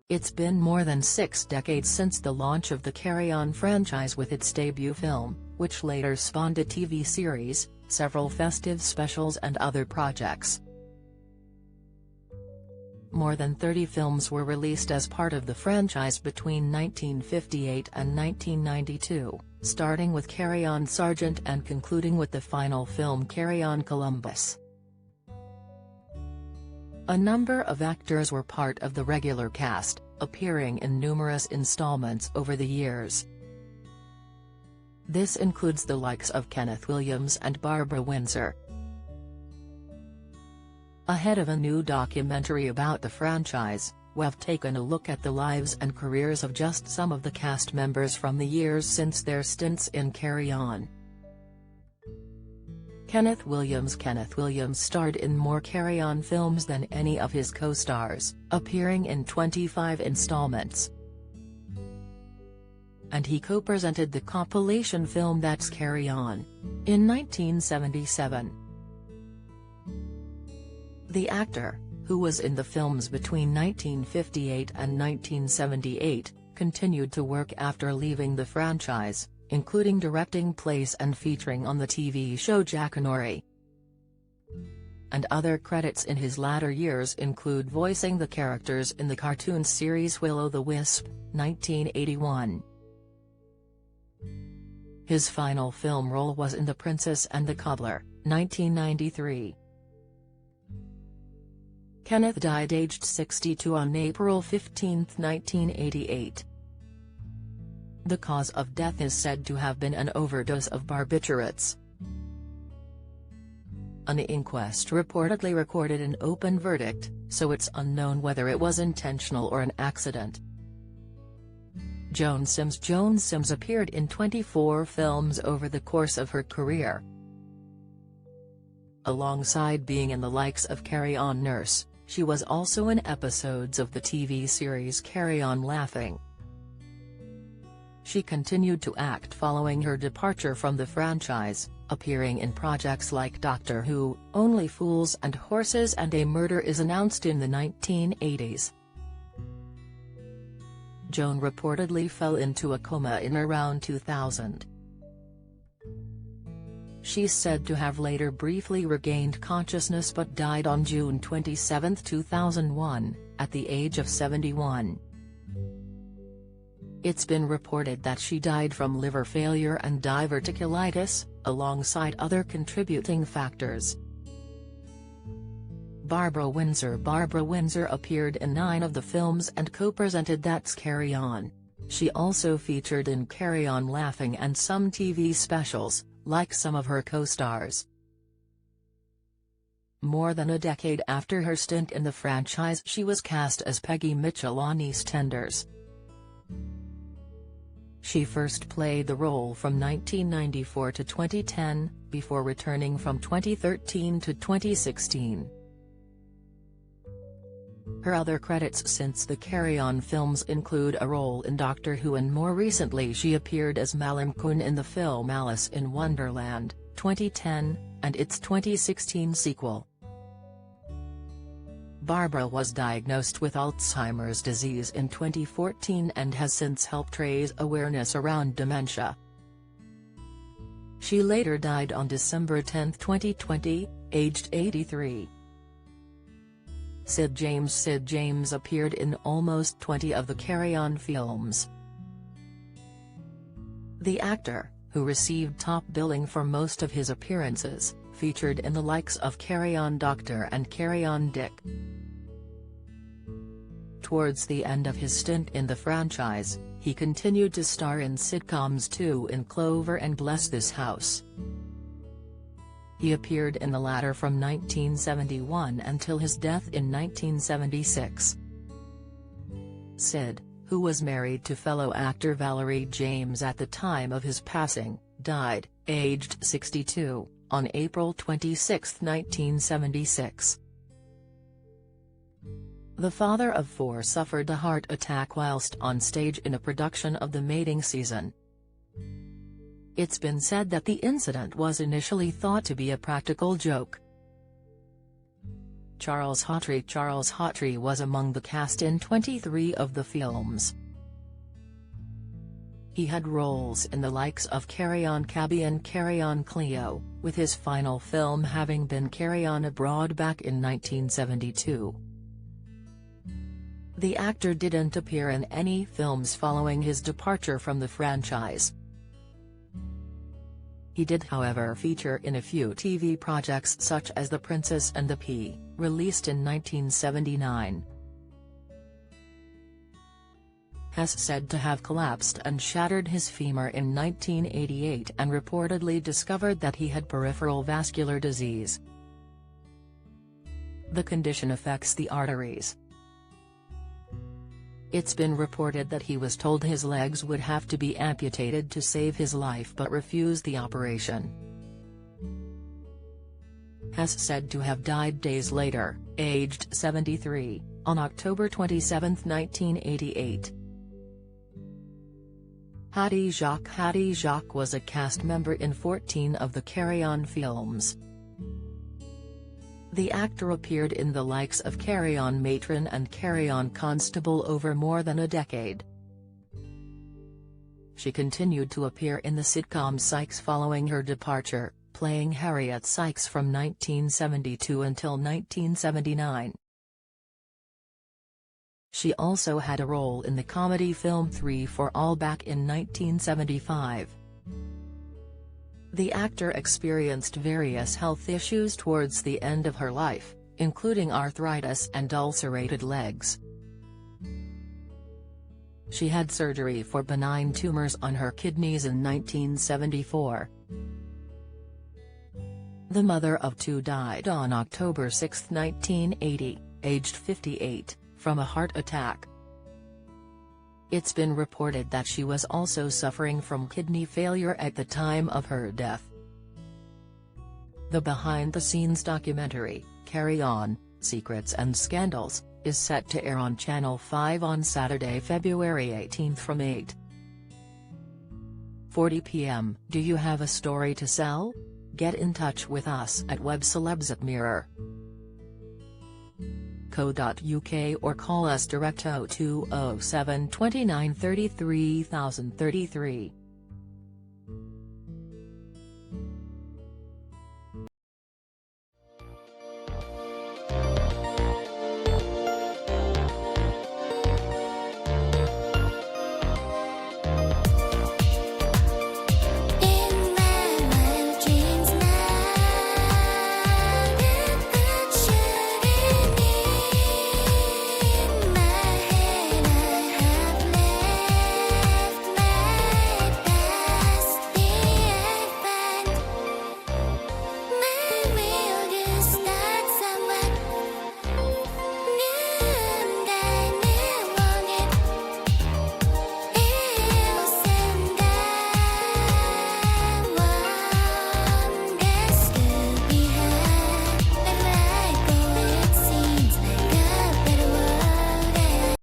It's been more than 6 decades since the launch of the Carry On franchise with its debut film, which later spawned a TV series, several festive specials and other projects. More than 30 films were released as part of the franchise between 1958 and 1992, starting with Carry On Sergeant and concluding with the final film Carry On Columbus. A number of actors were part of the regular cast, appearing in numerous installments over the years. This includes the likes of Kenneth Williams and Barbara Windsor. Ahead of a new documentary about the franchise, we've taken a look at the lives and careers of just some of the cast members from the years since their stints in Carry On. Kenneth Williams starred in more Carry On films than any of his co-stars, appearing in 25 installments. And he co-presented the compilation film That's Carry On, in 1977. The actor, who was in the films between 1958 and 1978, continued to work after leaving the franchise, including directing plays and featuring on the TV show Jackanory. And other credits in his latter years include voicing the characters in the cartoon series Will-O-the-Wisp, 1981. His final film role was in The Princess and the Cobbler, 1993. Kenneth died aged 62 on April 15, 1988. The cause of death is said to have been an overdose of barbiturates. An inquest reportedly recorded an open verdict, so it's unknown whether it was intentional or an accident. Joan Sims appeared in 24 films over the course of her career. Alongside being in the likes of Carry On Nurse, she was also in episodes of the TV series Carry On Laughing. She continued to act following her departure from the franchise, appearing in projects like Doctor Who, Only Fools and Horses and A Murder Is Announced in the 1980s. Joan reportedly fell into a coma in around 2000. She's said to have later briefly regained consciousness but died on June 27, 2001, at the age of 71. It's been reported that she died from liver failure and diverticulitis, alongside other contributing factors. Barbara Windsor appeared in 9 of the films and co-presented That's Carry On. She also featured in Carry On Laughing and some TV specials, like some of her co-stars. More than a decade after her stint in the franchise, she was cast as Peggy Mitchell on EastEnders. She first played the role from 1994 to 2010, before returning from 2013 to 2016. Her other credits since the Carry On films include a role in Doctor Who, and more recently she appeared as Malim Kun in the film Alice in Wonderland, 2010, and its 2016 sequel. Barbara was diagnosed with Alzheimer's disease in 2014 and has since helped raise awareness around dementia. She later died on December 10, 2020, aged 83. Sid James appeared in almost 20 of the Carry On films. The actor, who received top billing for most of his appearances, featured in the likes of Carry On Doctor and Carry On Dick. Towards the end of his stint in the franchise, he continued to star in sitcoms too, in Clover and Bless This House. He appeared in the latter from 1971 until his death in 1976. Sid, who was married to fellow actor Valerie James at the time of his passing, died, aged 62, on April 26, 1976. The father of 4 suffered a heart attack whilst on stage in a production of the mating season. It's been said that the incident was initially thought to be a practical joke. Charles Hawtrey. Charles Hawtrey was among the cast in 23 of the films. He had roles in the likes of Carry On Cabby and Carry On Cleo, with his final film having been Carry On Abroad back in 1972. The actor didn't appear in any films following his departure from the franchise. He did however feature in a few TV projects such as The Princess and the Pea, released in 1979. Has said to have collapsed and shattered his femur in 1988 and reportedly discovered that he had peripheral vascular disease. The condition affects the arteries. It's been reported that he was told his legs would have to be amputated to save his life but refused the operation. Has said to have died days later, aged 73, on October 27, 1988. Hattie Jacques was a cast member in 14 of the Carry On films. The actor appeared in the likes of Carry On Matron and Carry On Constable over more than a decade. She continued to appear in the sitcom Sykes following her departure, playing Harriet Sykes from 1972 until 1979. She also had a role in the comedy film 3 for All back in 1975. The actor experienced various health issues towards the end of her life, including arthritis and ulcerated legs. She had surgery for benign tumors on her kidneys in 1974. The mother of two died on October 6, 1980, aged 58, from a heart attack. It's been reported that she was also suffering from kidney failure at the time of her death. The behind-the-scenes documentary, Carry On, Secrets and Scandals, is set to air on Channel 5 on Saturday, February 18 from 8:40 p.m. Do you have a story to sell? Get in touch with us at webcelebs@mirror.co.uk or call us direct 0207 29 33 033.